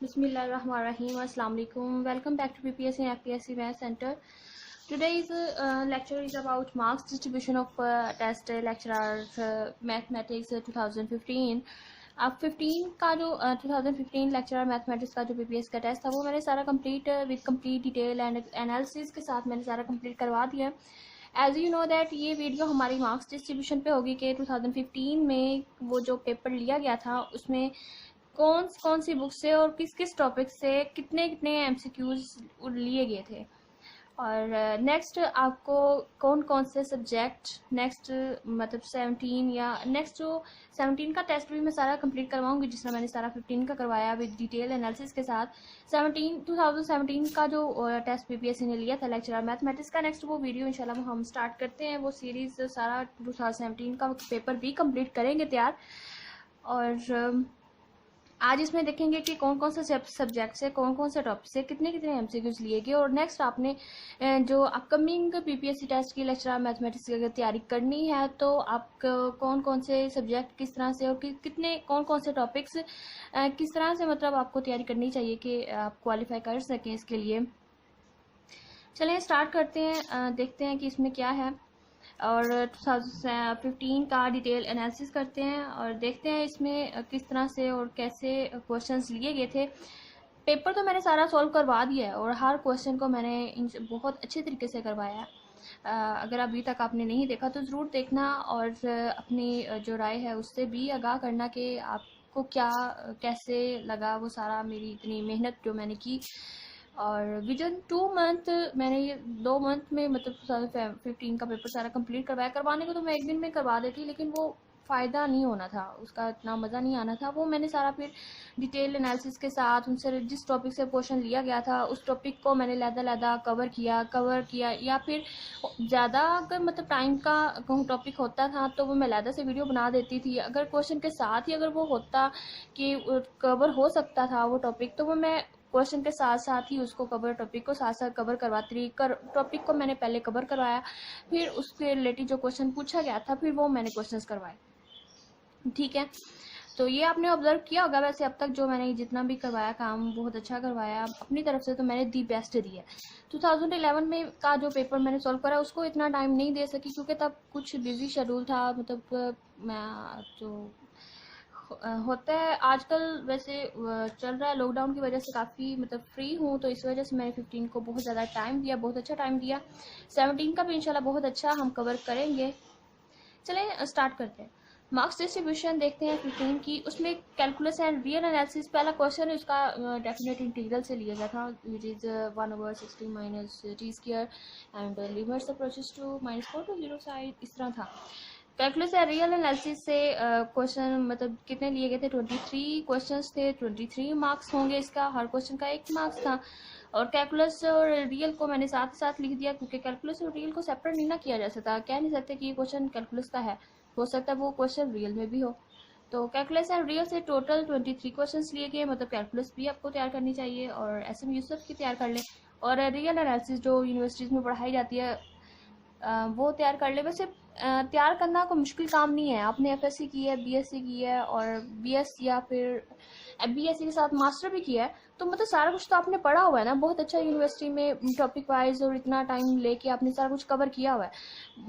Bismillahirrahmanirrahim. Assalamu alaikum. Welcome back to PPSC and FPSC Math Center. Today's lecture is about marks distribution of test lecturer mathematics 2015. अब 15 का जो 2015 lecturer mathematics का जो PPS का test था वो मैंने सारा complete with complete detail and analysis के साथ मैंने सारा कंप्लीट करवा दिया। एज यू नो दैट ये वीडियो हमारी मार्क्स डिस्ट्रीब्यूशन पे होगी कि 2015 में वो जो पेपर लिया गया था उसमें कौन कौन सी बुक से और किस किस टॉपिक से कितने कितने एमसीक्यूज लिए गए थे, और नेक्स्ट आपको कौन कौन से सब्जेक्ट नेक्स्ट मतलब 17 या नेक्स्ट जो 17 का टेस्ट भी मैं सारा कंप्लीट करवाऊंगी जिस तरह मैंने सारा 15 का करवाया विद डिटेल एनालिसिस के साथ। 2017 का जो टेस्ट पीपीएससी ने लिया था लेक्चरर मैथमेटिक्स का, नेक्स्ट वो वीडियो इंशाल्लाह हम स्टार्ट करते हैं। वो सीरीज सारा 2017 का पेपर भी कंप्लीट करेंगे तैयार। और आज इसमें देखेंगे कि कौन कौन से सब्जेक्ट से कौन कौन से टॉपिक से कितने कितने एमसीक्यूज लिए गए, और नेक्स्ट आपने जो अपकमिंग पीपीएससी टेस्ट की लेक्चरर मैथमेटिक्स की अगर तैयारी करनी है तो आप कौन कौन से सब्जेक्ट किस तरह से और कितने कौन कौन से टॉपिक्स किस तरह से मतलब आपको तैयारी करनी चाहिए कि आप क्वालिफाई कर सकें इसके लिए। चलें स्टार्ट करते हैं, देखते हैं कि इसमें क्या है और 2015 का डिटेल एनालिसिस करते हैं और देखते हैं इसमें किस तरह से और कैसे क्वेश्चंस लिए गए थे। पेपर तो मैंने सारा सॉल्व करवा दिया है और हर क्वेश्चन को मैंने बहुत अच्छे तरीके से करवाया है। अगर अभी तक आपने नहीं देखा तो ज़रूर देखना और अपनी जो राय है उससे भी आगाह करना कि आपको क्या कैसे लगा वो सारा मेरी इतनी मेहनत जो मैंने की। और विजन 2 मंथ मैंने ये 2 मंथ में मतलब 2015 का पेपर सारा कंप्लीट करवाने को तो मैं एक दिन में करवा देती, लेकिन वो फ़ायदा नहीं होना था, उसका इतना मज़ा नहीं आना था। वो मैंने सारा फिर डिटेल एनालिसिस के साथ उनसे जिस टॉपिक से क्वेश्चन लिया गया था उस टॉपिक को मैंने लहदा कवर किया या फिर ज़्यादा अगर मतलब टाइम का टॉपिक होता था तो वो मैं लहदा से वीडियो बना देती थी। अगर क्वेश्चन के साथ ही अगर वो होता कि कवर हो सकता था वो टॉपिक तो वो मैं क्वेश्चन के साथ साथ ही उसको टॉपिक को साथ साथ कवर करवाती रही। टॉपिक को मैंने पहले कवर करवाया, फिर उसके रिलेटेड जो क्वेश्चन पूछा गया था फिर वो मैंने क्वेश्चंस करवाए। ठीक है, तो ये आपने ऑब्जर्व किया होगा। वैसे अब तक जो मैंने जितना भी करवाया काम बहुत अच्छा करवाया अपनी तरफ से, तो मैंने दी बेस्ट दी है। 2011 में का जो पेपर मैंने सॉल्व करा उसको इतना टाइम नहीं दे सकी क्योंकि तब कुछ बिजी शेड्यूल था। मतलब मैं जो होता है आजकल वैसे चल रहा है लॉकडाउन की वजह से काफ़ी मतलब फ्री हूँ, तो इस वजह से मैंने 15 को बहुत ज़्यादा टाइम दिया, बहुत अच्छा टाइम दिया। 17 का भी इंशाल्लाह बहुत अच्छा हम कवर करेंगे। चलें स्टार्ट करते हैं। मार्क्स डिस्ट्रीब्यूशन देखते हैं 15 की। उसमें कैलकुलस एंड रियल एनालिसिस पहला क्वेश्चन है उसका डेफिनेट इंटीग्रल से लिया गया था, which is 1/60 minus T square and limits approaches to -4 to 0 side, इस तरह था। कैलकुलस या रियल एनालिसिस से क्वेश्चन मतलब कितने लिए गए थे, 23 क्वेश्चंस थे, 23 मार्क्स होंगे इसका, हर क्वेश्चन का 1 मार्क्स था। और कैलकुलस और रियल को मैंने साथ साथ लिख दिया क्योंकि कैलकुलस और रियल को सेपरेट नहीं ना किया जा सकता, कह नहीं सकते कि ये क्वेश्चन कैलकुलस का है, हो सकता है वो क्वेश्चन रियल में भी हो। तो कैलकुलस एंड रियल से टोटल 23 क्वेश्चंस लिए गए, मतलब कैलकुलस भी आपको तैयार करनी चाहिए और एसएम यूसुफ की तैयार कर लें, और रियल एनालिसिस जो यूनिवर्सिटीज़ में पढ़ाई जाती है वो तैयार कर ले। वैसे तैयार करना कोई मुश्किल काम नहीं है। आपने एफएससी की है, बीएससी की है और बीएस या फिर बीएससी के साथ मास्टर भी किया है, तो मतलब सारा कुछ तो आपने पढ़ा हुआ है ना बहुत अच्छा यूनिवर्सिटी में टॉपिक वाइज, और इतना टाइम लेके आपने सारा कुछ कवर किया हुआ है।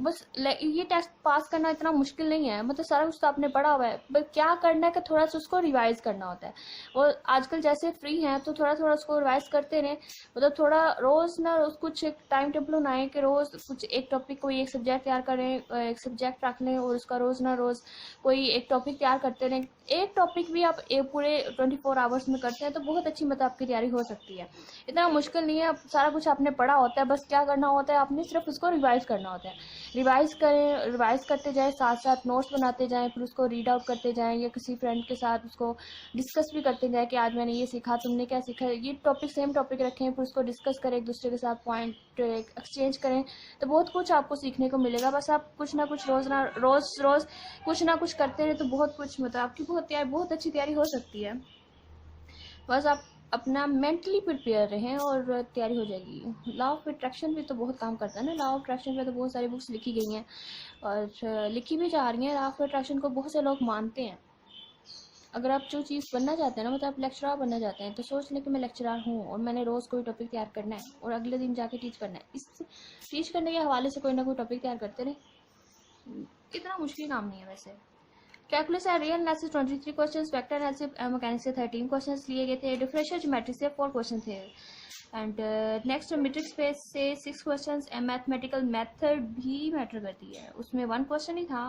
बस ये टेस्ट पास करना इतना मुश्किल नहीं है, मतलब सारा कुछ तो आपने पढ़ा हुआ है, बस क्या करना है कि थोड़ा सा उसको रिवाइज करना होता है। और आजकल जैसे फ्री हैं तो थोड़ा थोड़ा उसको रिवाइज करते रहें, मतलब थोड़ा रोज़ ना रोज़ कुछ एक टाइम टेबल बनाएं कि रोज़ कुछ एक टॉपिक कोई एक सब्जेक्ट तैयार करें, एक सब्जेक्ट रख लें और उसका रोज़ ना रोज़ कोई एक टॉपिक तैयार करते रहें। एक टॉपिक भी आप एक पूरे 24 आवर्स में करते हैं तो बहुत अच्छी मतलब आपकी तैयारी हो सकती है। इतना मुश्किल नहीं है, सारा कुछ आपने पढ़ा होता है, बस क्या करना होता है आपने सिर्फ उसको रिवाइज करना होता है। रिवाइज करें, रिवाइज करते जाएं, साथ साथ नोट्स बनाते जाएं, फिर उसको रीड आउट करते जाएं या किसी फ्रेंड के साथ उसको डिस्कस भी करते जाएं कि आज मैंने ये सीखा, तुमने क्या सीखा। ये टॉपिक सेम टॉपिक रखें, फिर उसको डिस्कस करें, एक दूसरे के साथ पॉइंट एक्सचेंज करें, तो बहुत कुछ आपको सीखने को मिलेगा। बस आप कुछ ना कुछ रोज़ कुछ ना कुछ करते रहे तो बहुत कुछ मतलब आपकी बहुत अच्छी तैयारी हो सकती है। बस आप अपना मेंटली प्रिपेयर रहें और तैयारी हो जाएगी। लॉ ऑफ अट्रैक्शन पे तो बहुत काम करता है ना, लॉ ऑफ अट्रैक्शन पे तो बहुत सारी बुक्स लिखी गई हैं और लिखी भी जा रही हैं। लॉ ऑफ अट्रैक्शन को बहुत से लोग मानते हैं, अगर आप जो चीज़ बनना चाहते हैं ना, मतलब आप लेक्चरर बनना चाहते हैं, तो सोच लें कि मैं लेक्चरर हूँ और मैंने रोज़ कोई टॉपिक तैयार करना है और अगले दिन जाके टीच करना है। इस टीच करने के हवाले से कोई ना कोई टॉपिक तैयार करते रहे, इतना मुश्किल काम नहीं है वैसे। Calculus and real analysis 23 questions, vector analysis mechanics से 13 क्वेश्चंस लिए गए थे, डिफरेंशियल ज्योमेट्री से 4 क्वेश्चन थे, एंड नेक्स्ट मैट्रिक्स स्पेस से 6 क्वेश्चंस। मैथमेटिकल मेथड भी मैटर करती है, उसमें 1 क्वेश्चन ही था।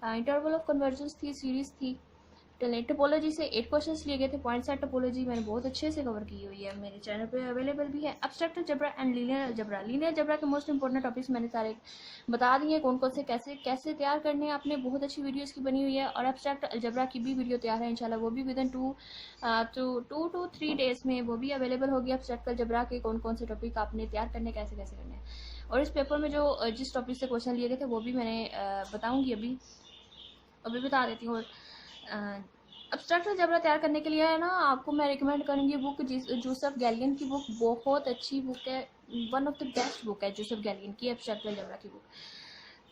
इंटरवल ऑफ कन्वर्जेंस थी, सीरीज थी। टोपोलॉजी से 8 क्वेश्चंस लिए गए थे। पॉइंट सेट टोपोलॉजी मैंने बहुत अच्छे से कवर की हुई है, मेरे चैनल पे अवेलेबल भी है। Abstract algebra and linear algebra, linear algebra के मोस्ट इंपॉर्टेंट टॉपिक्स मैंने सारे बता दिए, कौन कौन से कैसे कैसे तैयार करने हैं आपने, बहुत अच्छी वीडियो इसकी बनी हुई है। और एब्स्ट्रैक्ट अलजेब्रा की भी वीडियो तैयार है इंशाल्लाह, वो भी विद इन 2 to 3 डेज में वो भी अवेलेबल होगी। एब्स्ट्रैक्ट अलजेब्रा के कौन कौन से टॉपिक आपने तैयार करने, कैसे कैसे करने हैं। और इस पेपर में जो जिस टॉपिक से क्वेश्चन लिए गए थे वो भी मैंने बताऊँगी, अभी बता देती हूँ। एब्स्ट्रैक्ट अलजेब्रा तैयार करने के लिए है ना, आपको मैं रिकमेंड करूँगी बुक जोसेफ गैलियन की बुक, बहुत अच्छी बुक है, one of the best book है जोसेफ गैलियन की एब्स्ट्रैक्ट अलजेब्रा की बुक।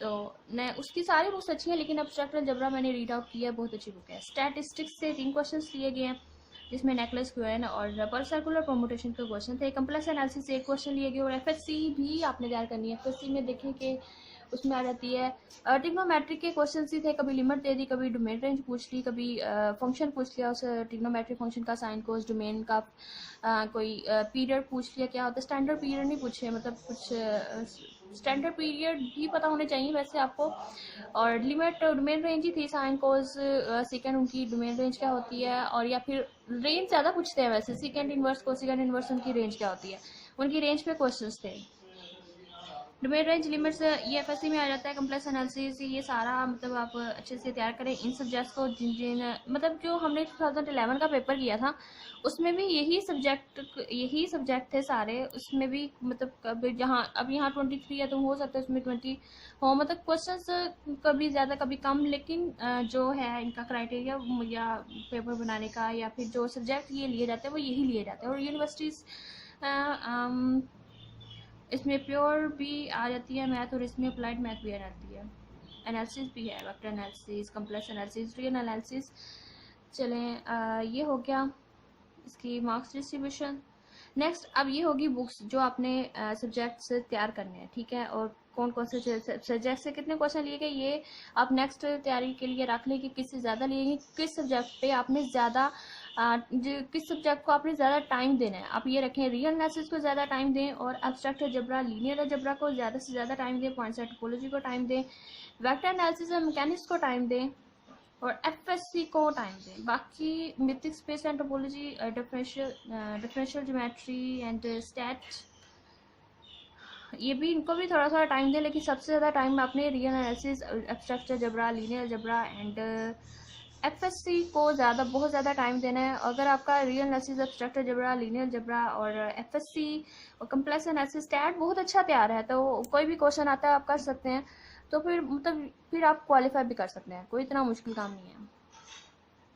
तो मैं उसकी सारी बुक्स अच्छी हैं, लेकिन एब्स्ट्रैक्ट अलजेब्रा मैंने रीड आउट किया है, बहुत अच्छी बुक है। स्टैटिस्टिक्स से 3 क्वेश्चन लिए गए हैं, जिसमें नेकलेस क्वेश्चन और पर सर्कुलर परमुटेशन के क्वेश्चन थे। कंप्लेक्स एनालिसिस से 1 क्वेश्चन लिए गए, और एफएससी भी आपने तैयार करनी है। एफएससी में देखें कि उसमें आ जाती है ट्रिग्नोमेट्रिक के क्वेश्चन ही थे, कभी लिमिट दे दी, कभी डोमेन रेंज पूछ ली, कभी फंक्शन पूछ लिया, उस ट्रिग्नोमेट्रिक फंक्शन का साइन कोस डोमेन का कोई पीरियड पूछ लिया, क्या होता है। स्टैंडर्ड पीरियड नहीं पूछे, मतलब कुछ स्टैंडर्ड पीरियड भी पता होने चाहिए वैसे आपको। और लिमिट डोमेन रेंज ही थी, साइन कोस सेकेंड, उनकी डोमेन रेंज क्या होती है। और या फिर रेंज ज़्यादा पूछते हैं वैसे, सेकेंड इनवर्स को सेकेंड इनवर्स उनकी रेंज क्या होती है, उनकी रेंज पे क्वेश्चंस थे। डोमेन रेंज लिमिट्स ये एफएससी में आ जाता है। कम्प्लेक्स एनालिसिस ये सारा मतलब आप अच्छे से तैयार करें इन सब्जेक्ट्स को, जिन मतलब जो हमने 2011 का पेपर किया था उसमें भी यही सब्जेक्ट थे सारे, उसमें भी मतलब कभी जहाँ अब यहाँ 23 है तो हो सकता है उसमें 20 हो, मतलब क्वेश्चंस कभी ज़्यादा कभी कम, लेकिन जो है इनका क्राइटेरिया या पेपर बनाने का या फिर जो सब्जेक्ट ये लिए जाते हैं वो यही लिए जाते हैं। और यूनिवर्सिटीज़ इसमें प्योर भी आ जाती है मैथ, और इसमें अप्लाइड मैथ भी आ जाती है। एनालिसिस भी है, vector analysis, complex analysis, real analysis. चलें ये हो गया इसकी मार्क्स डिस्ट्रीब्यूशन। नेक्स्ट अब ये होगी बुक्स जो आपने सब्जेक्ट से तैयार करने हैं, ठीक है। और कौन कौन से सब्जेक्ट से कितने क्वेश्चन लिए गए ये आप नेक्स्ट तैयारी के लिए रख लें कि किससे ज़्यादा लिए, किस सब्जेक्ट पे आपने ज़्यादा किस सब्जेक्ट को आपने ज़्यादा टाइम देना है। आप ये रखें रियल एनालिसिस को ज़्यादा टाइम दें, और एब्स्ट्रैक्ट अलजेब्रा लीनियर अलजेब्रा को ज़्यादा से ज़्यादा टाइम दें, पॉइंट सेट टोपोलॉजी को टाइम दें, वेक्टर एनालिसिस और मैकेनिक्स को टाइम दें, और एफएससी को टाइम दें। बाकी metric space and topology, differential geometry and stat, ये भी इनको भी थोड़ा थोड़ा टाइम दें, लेकिन सबसे ज़्यादा टाइम आपने real analysis, abstract algebra, linear algebra and FSc को बहुत ज़्यादा टाइम देना है। अगर आपका real analysis, abstract algebra, linear algebra और एफएससी और कम्प्लेक्स एनालिसिस स्टैट बहुत अच्छा तैयार है, तो कोई भी क्वेश्चन आता है आप कर सकते हैं, तो फिर मतलब फिर आप क्वालिफाई भी कर सकते हैं, कोई इतना मुश्किल काम नहीं है,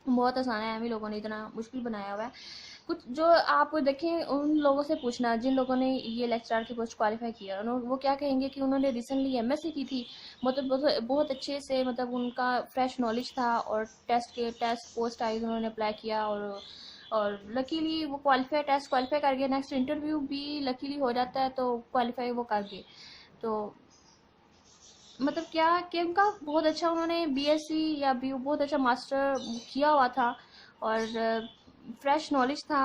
बहुत आसान है। हम ही लोगों ने इतना मुश्किल बनाया हुआ है। कुछ जो आप देखें उन लोगों से पूछना जिन लोगों ने ये लेक्चरर की पोस्ट क्वालिफाई किया, वो क्या कहेंगे कि उन्होंने रिसेंटली एमएससी की थी, मतलब बहुत अच्छे से, मतलब उनका फ्रेश नॉलेज था, और टेस्ट पोस्ट आई, उन्होंने अप्लाई किया, और लकीली वो टेस्ट क्वालिफाई कर गए। नेक्स्ट इंटरव्यू भी लकीली हो जाता है, तो क्वालिफाई वो कर गए। तो मतलब क्या कि उनका बहुत अच्छा, उन्होंने बीएससी या बहुत अच्छा मास्टर किया हुआ था, और फ्रेश नॉलेज था,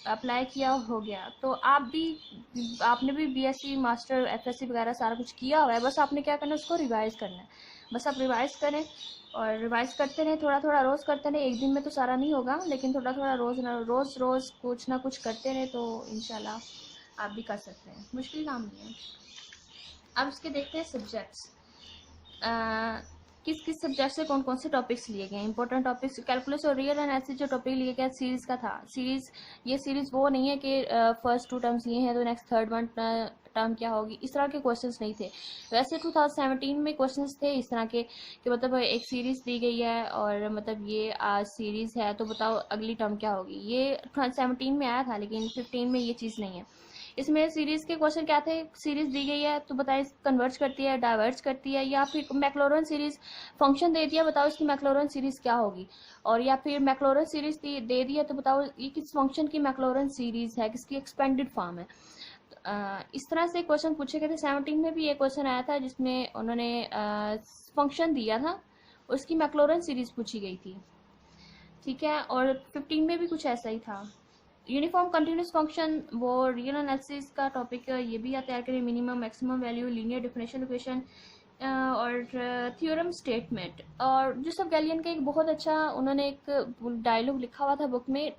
अप्लाई किया, हो गया। तो आपने भी बीएससी मास्टर एफएससी वगैरह सारा कुछ किया हुआ है, बस आपने क्या करना है, उसको रिवाइज करना है। बस आप रिवाइज करें, और रिवाइज करते रहें, थोड़ा थोड़ा रोज़ करते रहें। एक दिन में तो सारा नहीं होगा, लेकिन थोड़ा थोड़ा रोज़ कुछ ना कुछ करते रहें, तो इंशाल्लाह आप भी कर सकते हैं, मुश्किल काम नहीं है। अब इसके देखते हैं सब्जेक्ट्स, किस किस सब्जेक्ट से कौन कौन से टॉपिक्स लिए गए। इंपॉर्टेंट टॉपिक्स कैलकुलस और रियल एनालिसिस जो टॉपिक लिए गया सीरीज का था। ये सीरीज वो नहीं है कि फर्स्ट 2 टर्म्स लिए हैं तो नेक्स्ट थर्ड वन टर्म क्या होगी, इस तरह के क्वेश्चंस नहीं थे। वैसे 2017 में क्वेश्चंस थे इस तरह के कि मतलब एक सीरीज दी गई है, और मतलब ये सीरीज है, तो बताओ अगली टर्म क्या होगी। ये 2017 में आया था, लेकिन 15 में ये चीज़ नहीं है। इसमें सीरीज के क्वेश्चन क्या थे, सीरीज दी गई है तो बताएं कन्वर्ज करती है, डाइवर्ज करती है, या फिर मैक्लोरन सीरीज फंक्शन दे दिया, बताओ इसकी मैक्लोरन सीरीज क्या होगी, और या फिर मैक्लोरन सीरीज दे दी है तो बताओ ये किस फंक्शन की मैक्लोरन सीरीज है, किसकी एक्सपेंडेड फॉर्म है। इस तरह से क्वेश्चन पूछे गए थे। 17 में भी एक क्वेश्चन आया था जिसमें उन्होंने फंक्शन दिया था, उसकी मैक्लोरन सीरीज पूछी गई थी, ठीक है। और 15 में भी कुछ ऐसा ही था। यूनिफॉर्म कंटिन्यूस फंक्शन, वो रियल एनालिसिस का टॉपिक, ये भी तैयार करें। Minimum maximum value, linear differential equation और थ्योरम स्टेटमेंट। और जोसेफ गैलियन का एक बहुत अच्छा उन्होंने एक डायलॉग लिखा हुआ था बुक में,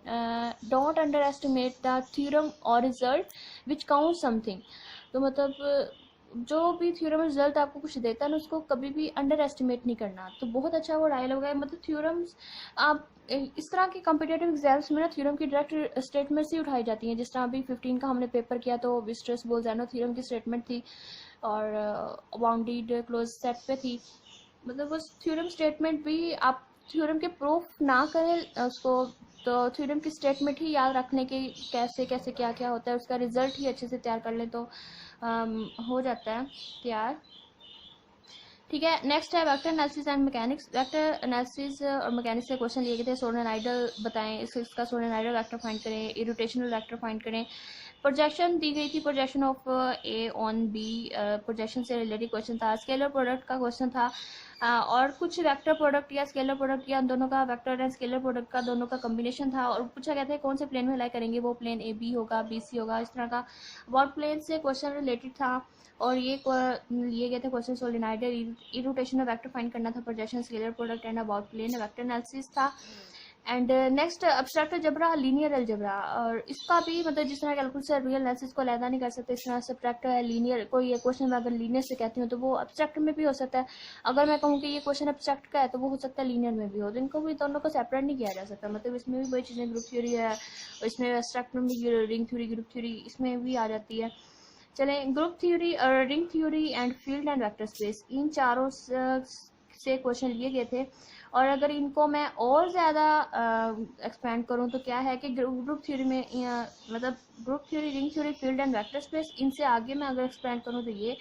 don't under estimate the theorem और रिजल्ट विच काउंट समथिंग। तो मतलब जो भी थ्योरम रिजल्ट आपको कुछ देता है ना, उसको कभी भी अंडर एस्टिमेट नहीं करना। तो बहुत अच्छा वो डायलॉग है। मतलब थ्योरम्स आप इस तरह के कॉम्पिटेटिव एग्जाम्स में ना थ्योरम की डायरेक्ट स्टेटमेंट्स ही उठाई जाती हैं। जिस तरह अभी 15 का हमने पेपर किया तो विस्टर्स बोल्जानो थ्योरम की स्टेटमेंट थी और बाउंडेड क्लोज सेट पे थी। मतलब उस थ्योरम स्टेटमेंट भी आप थ्योरम के प्रूफ ना करें उसको, तो थ्योरम की स्टेटमेंट ही याद रखने के कैसे कैसे क्या क्या होता है, उसका रिजल्ट ही अच्छे से तैयार कर लें तो हो जाता है तैयार, ठीक है। नेक्स्ट है vector analysis and mechanics. Vector analysis और मैकेनिक्स से क्वेश्चन लिए गए थे। सोलेनॉइडल बताएं, इसका सोलेनॉइडल वेक्टर फाइंड करें, इरोटेशनल वेक्टर फाइंड करें। प्रोजेक्शन दी गई थी, projection of A on B, projection से रिलेटेड क्वेश्चन था। स्केलर प्रोडक्ट का क्वेश्चन था और कुछ वेक्टर प्रोडक्ट या स्केलर प्रोडक्ट या दोनों का, वेक्टर एंड स्केलर प्रोडक्ट का दोनों का कॉम्बिनेशन था। और पूछा गया था कौन से प्लेन में अप्लाई करेंगे, वो प्लेन ए बी होगा, बी सी होगा, इस तरह का अबाउट प्लेन से क्वेश्चन रिलेटेड था। और ये लिए गए थे question solenoidal irrotational vector find करना था, projection, scalar product and about plane vector analysis था। And next abstract algebra, linear algebra. और इसका भी मतलब जिस तरह कैलकुलस रियल एनालिसिस को अलग नहीं कर सकते, इस तरह सब्ट्रैक्ट है, लीनियर, कोई ये क्वेश्चन अगर लीनियर से कहती हूँ तो वो एब्स्ट्रैक्ट में भी हो सकता है। अगर मैं कहूँ कि ये क्वेश्चन एब्स्ट्रैक्ट का है तो वो हो सकता है लीनियर में भी हो, तो इनको भी दोनों को सेपरेट नहीं किया जा सकता। मतलब इसमें भी वही चीज़ें, ग्रुप थ्योरी है, इसमें एब्स्ट्रैक्ट में भी रिंग थ्योरी, ग्रुप थ्योरी इसमें भी आ जाती है। चले group theory, ring theory and field and vector space, इन चारों से क्वेश्चन लिए गए थे। और अगर इनको मैं और ज़्यादा एक्सपेंड करूँ तो क्या है कि ग्रुप थ्योरी में मतलब group theory, ring theory, field and vector space, इनसे आगे मैं अगर एक्सपेंड करूँ तो ये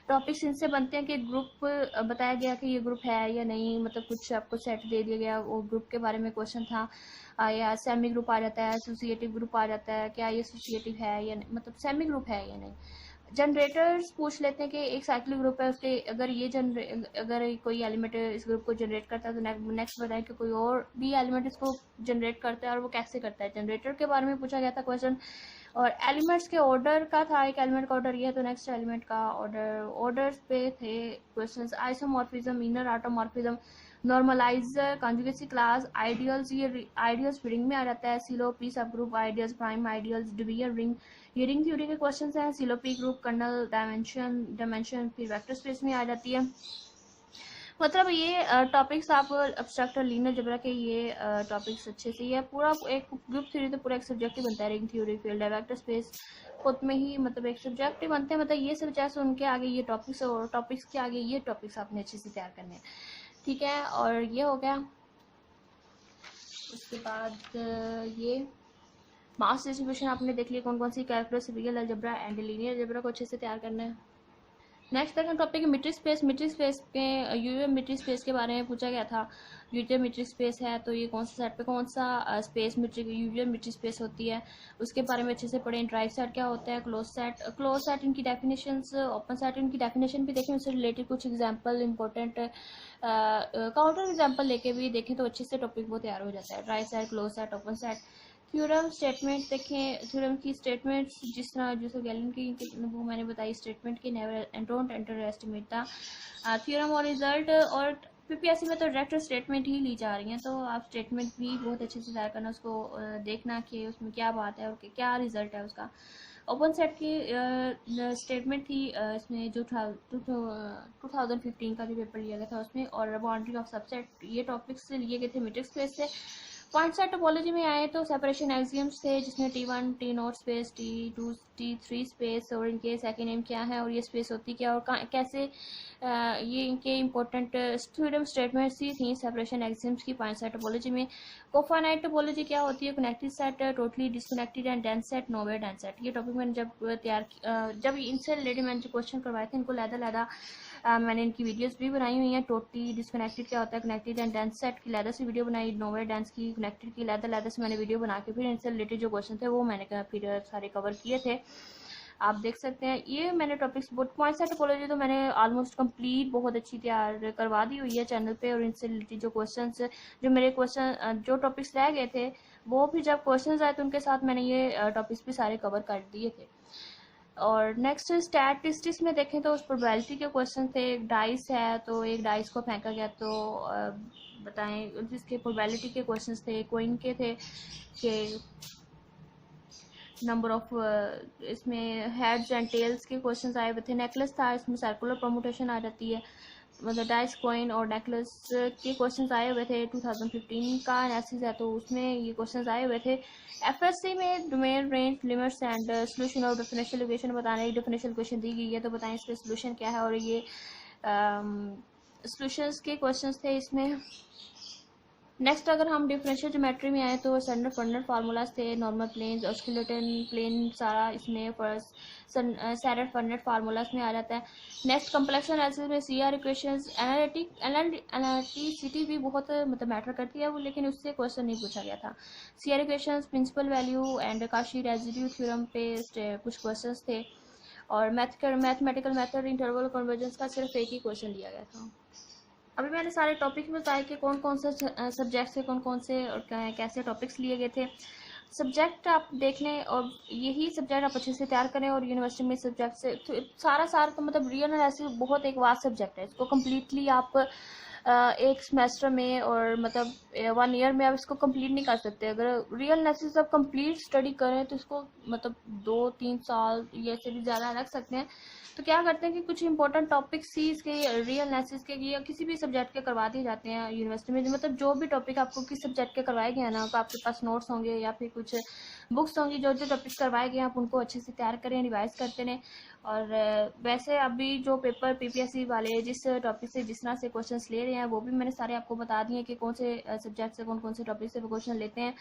टॉपिक्स इनसे बनते हैं कि ग्रुप बताया गया कि ये ग्रुप है या नहीं, मतलब कुछ आपको सेट दे दिया गया, वो ग्रुप के बारे में क्वेश्चन था, या सेमी ग्रुप आ जाता है, एसोसिएटिव ग्रुप आ जाता है, क्या ये एसोसिएटिव है या नहीं, मतलब सेमी ग्रुप है या नहीं। जनरेटर्स पूछ लेते हैं कि एक साइक्लिक ग्रुप है, उसके अगर ये अगर कोई एलिमेंट इस ग्रुप को जनरेट करता है तो नेक्स्ट बताएं कि कोई और भी एलिमेंट इसको जनरेट करता है और वो कैसे करता है। जनरेटर के बारे में पूछा गया था क्वेश्चन। और एलिमेंट्स के ऑर्डर का था, एक एलिमेंट का ऑर्डर ये है तो नेक्स्ट एलिमेंट का ऑर्डर, ऑर्डर्स पे थे questions. Isomorphism, inner automorphism, normalizer, conjugacy class, ideals, ये आइडियल्स रिंग में आ जाता है, Sylow p subgroup, ideals, prime ideals, division ring, ये रिंग थ्योरी के क्वेश्चंस हैं। सिलोपी ग्रुप, कर्नल, डायमेंशन फिर वेक्टर स्पेस में आ जाती है। मतलब ये टॉपिक्स आप एब्स्ट्रैक्ट और लीनियर अलजेब्रा के ये टॉपिक्स अच्छे से, ये पूरा एक ग्रुप थ्योरी तो पूरा एक सब्जेक्ट ही बनता है। Ring theory, field, vector space खुद में ही मतलब एक सब्जेक्ट ही बनते हैं। मतलब ये सब जैसे उनके आगे ये टॉपिक्स और टॉपिक्स के आगे ये टॉपिक्स आपने अच्छे से तैयार करने हैं, ठीक है। और ये हो गया। उसके बाद ये मास डिस्ट्रीब्यूशन आपने देख लिया, कौन कौन सी calculus, real algebra and linear algebra को अच्छे से तैयार करना है। नेक्स्ट तक टॉपिक है मीट्रिक स्पेस। मीट्रिक स्पेस के यूएम मीट्रिक स्पेस के बारे में पूछा गया था। यूएम मीट्रिक स्पेस है तो ये कौन सा सेट पे कौन सा space metric UM metric space होती है, उसके बारे में अच्छे से पढ़ें। ड्राइव सेट क्या होता है, क्लोज सेट इनकी डेफिनेशंस, ओपन सेट इनकी डेफिनेशन भी देखें, उससे रिलेटेड कुछ एग्जांपल इंपॉर्टेंट काउंटर एग्जांपल लेके भी देखें तो अच्छे से टॉपिक वो तैयार हो जाता है। Drive set, close set, open set. Theorem statement देखें, थ्योरम की स्टेटमेंट्स जिस तरह जोसेफ गैलियन की वो मैंने बताई स्टेटमेंट की, never don't under estimate the theorem और रिजल्ट। और पीपीएससी में तो डायरेक्ट स्टेटमेंट ही ली जा रही हैं, तो आप स्टेटमेंट भी बहुत अच्छे से तैयार करना, उसको देखना कि उसमें क्या बात है और क्या रिजल्ट है उसका। ओपन सेट की स्टेटमेंट थी इसमें जो 2015 का जो पेपर लिया गया था उसमें, और बाउंड्री ऑफ सबसेट, ये टॉपिक्स लिए गए थे मीट्रिक स्पेस से। पॉइंट सेट टोपोलॉजी में आए तो सेपरेशन एक्सियम्स थे, जिसमें T1 T0 space, T2 T3 space, और इनके सेकेंड नेम क्या है और ये स्पेस होती क्या और कैसे ये इनके इंपॉर्टेंट फ्रीडम स्टेटमेंट्स ही थी सेपरेशन एक्सियम्स की पॉइंट सेट टोपोलॉजी में। कोफाइनाइट टोपोलॉजी क्या होती है? Connected set, totally disconnected and dense set, nowhere dense set. ये टॉपिक मैंने जब इनसे रिलेटेड मैंने जो क्वेश्चन करवाए थे इनको लहदा मैंने इनकी वीडियोस भी बनाई हुई हैं। टोटली डिस्कनेक्टेड क्या होता है, कनेक्टेड एंड डेंस सेट की लहदा से वीडियो बनाई, नोवेयर डेंस की, कनेक्टेड की लहदा से मैंने वीडियो बना के फिर इनसे रिलेटेड जो क्वेश्चन थे वो मैंने फिर सारे कवर किए थे, आप देख सकते हैं। ये मैंने टॉपिक्स पॉइंट सेट टोपोलॉजी तो मैंने ऑलमोस्ट कंप्लीट बहुत अच्छी तैयार करवा दी हुई है चैनल पे, और इनसे रिलेटेड जो क्वेश्चंस जो मेरे क्वेश्चन जो टॉपिक्स रह गए थे वो भी जब क्वेश्चंस आए तो उनके साथ मैंने ये टॉपिक्स भी सारे कवर कर दिए थे। और नेक्स्ट स्टैटिस्टिक्स में देखें तो उस प्रोबेबिलिटी के क्वेश्चन थे। एक डाइस है तो एक डाइस को फेंका गया तो बताएं, जिसके प्रोबेबिलिटी के क्वेश्चंस थे। कोइन के थे कि नंबर ऑफ इसमें हेड्स एंड टेल्स के क्वेश्चंस आए हुए थे। नेकलेस था, इसमें सर्कुलर परमुटेशन आ जाती है, मतलब डाइस कॉइन और नेकलेस के क्वेश्चंस आए हुए थे। 2015 का एनालिसिस है तो उसमें ये क्वेश्चंस आए हुए थे। एफएससी में domain range limits and solution और डिफरेंशियल इक्वेशन बताने की डिफरेंशियल इक्वेशन दी गई है तो बताएं इसका सोल्यूशन क्या है। और ये सोल्यूशंस के क्वेश्चंस थे इसमें। नेक्स्ट अगर हम डिफरेंशियल ज्योमेट्री में आए तो स्टैंडर्ड फंडर फार्मूलाज थे, नॉर्मल प्लेन और स्केलेटन प्लेन, सारा इसमें स्टैंडर्ड फंडर फार्मूलाज में आ जाता है। नेक्स्ट कॉम्प्लेक्स एनालिसिस में सीआर इक्वेशंस, एनालिटिसिटी भी बहुत मतलब मैटर करती है वो, लेकिन उससे क्वेश्चन नहीं पूछा गया था। CR equations, principal value and Cauchy residue theorem पे कुछ क्वेश्चंस थे। और मैथमेटिकल मेथड इंटरवल कन्वर्जेंस का सिर्फ एक ही क्वेश्चन लिया गया था। अभी मैंने सारे टॉपिक में बताया कि कौन कौन से सब्जेक्ट से कौन कौन से और कैसे टॉपिक्स लिए गए थे। सब्जेक्ट आप देख लें और यही सब्जेक्ट आप अच्छे से तैयार करें, और यूनिवर्सिटी में सब्जेक्ट से तो सारा तो मतलब रियल एनालिसिस बहुत एक वास्ट सब्जेक्ट है। इसको कम्प्लीटली आप एक सेमेस्टर में और मतलब 1 ईयर में आप इसको कंप्लीट नहीं कर सकते। अगर रियल एनालिसिस आप कंप्लीट स्टडी करें तो इसको मतलब 2-3 साल या से भी ज़्यादा लग सकते हैं। तो क्या करते हैं कि कुछ इंपॉर्टेंट टॉपिक्स ही इसके रियल एनालिसिस के या किसी भी सब्जेक्ट के करवा दिए जाते हैं यूनिवर्सिटी में। मतलब जो भी टॉपिक आपको किस सब्जेक्ट के करवाए गए हैं ना, तो आपके पास नोट्स होंगे या फिर कुछ बुक्स होंगी, जो जो टॉपिक्स करवाए गए हैं आप उनको अच्छे से तैयार करें, रिवाइज करते रहें। और वैसे अभी जो पेपर पीपीएससी वाले जिस टॉपिक से जिस तरह से क्वेश्चंस ले रहे हैं वो भी मैंने सारे आपको बता दिए कि कौन से सब्जेक्ट से कौन कौन से टॉपिक से वो क्वेश्चन लेते हैं।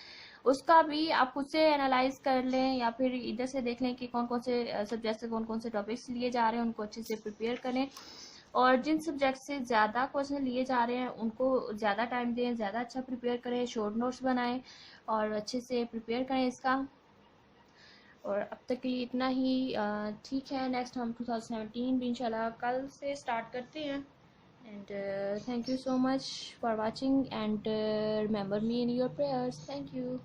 उसका भी आप खुद से एनालाइज कर लें या फिर इधर से देख लें कि कौन कौन से सब्जेक्ट से कौन कौन से टॉपिक्स लिए जा रहे हैं, उनको अच्छे से प्रिपेयर करें। और जिन सब्जेक्ट से ज़्यादा क्वेश्चन लिए जा रहे हैं उनको ज़्यादा टाइम दें, ज़्यादा अच्छा प्रिपेयर करें, शॉर्ट नोट्स बनाएं और अच्छे से प्रिपेयर करें इसका। और अब तक के लिए इतना ही ठीक है। नेक्स्ट हम 2017 भी इंशाल्लाह कल से स्टार्ट करते हैं। And thank you so much for watching and remember me in your prayers. Thank you.